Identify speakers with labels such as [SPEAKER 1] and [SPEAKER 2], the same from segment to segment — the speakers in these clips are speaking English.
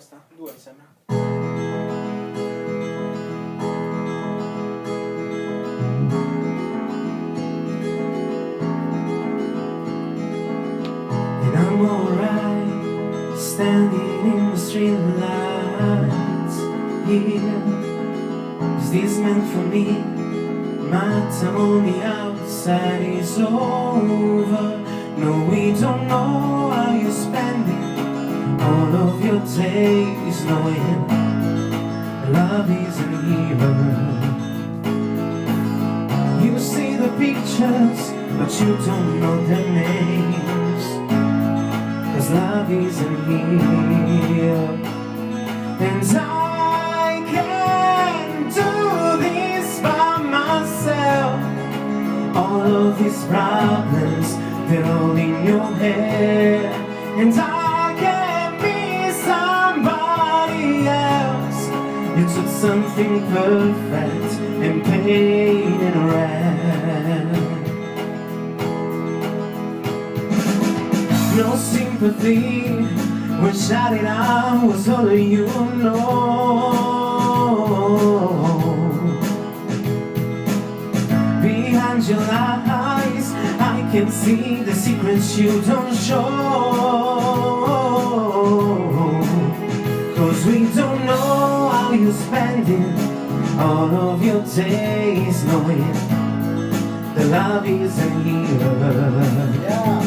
[SPEAKER 1] Questa? Due mi sembra.
[SPEAKER 2] And I'm alright, standing in the street lights here. Is this meant for me? My time on the outside is over. No, we don't know how you're spending all of your days, knowing love isn't here. You see the pictures, but you don't know their names, 'cause love isn't here. And I can't do this by myself. All of these problems, they're all in your head. And I can't be somebody else. You took something perfect and painted red. No sympathy when shouting out was all you know. Behind your eyes, I can see the secrets you don't show. 'Cause we don't know how you're spending all of your days, knowing the love isn't here.
[SPEAKER 1] Yeah.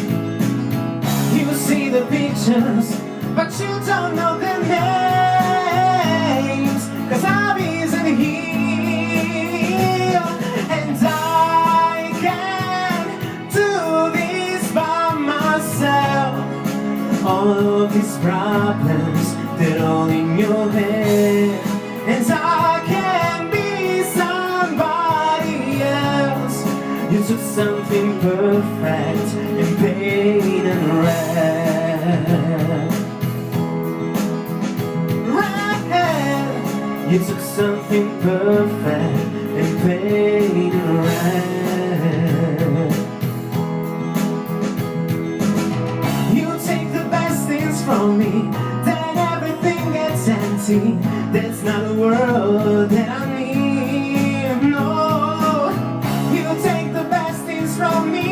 [SPEAKER 2] You see the pictures, but you don't know their names, 'cause love isn't here. And I can't do this by myself. All of these problems, they're all in your head. And I can't be somebody else. You took something perfect and painted red. Red. You took something perfect and painted red. You take the best things from me, then everything gets empty. That's not a world that I need, no. You take the best things from me,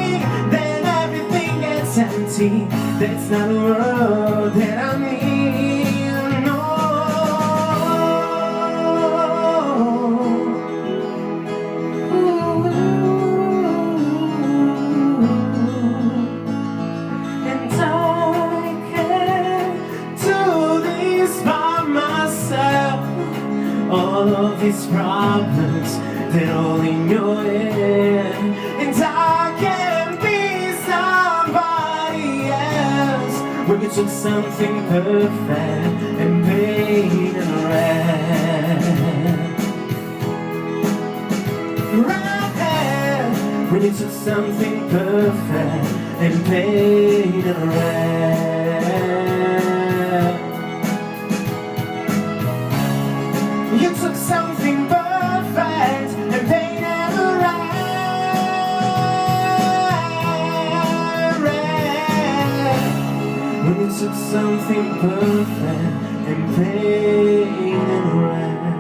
[SPEAKER 2] then everything gets empty. That's not a world that I need, no. And I can't do this by myself. All of these problems, they're all in your head. And I can't be somebody else. When you took something perfect and painted red. Red. When you took something perfect and painted red. You took something perfect and painted red. When you took something perfect and painted red.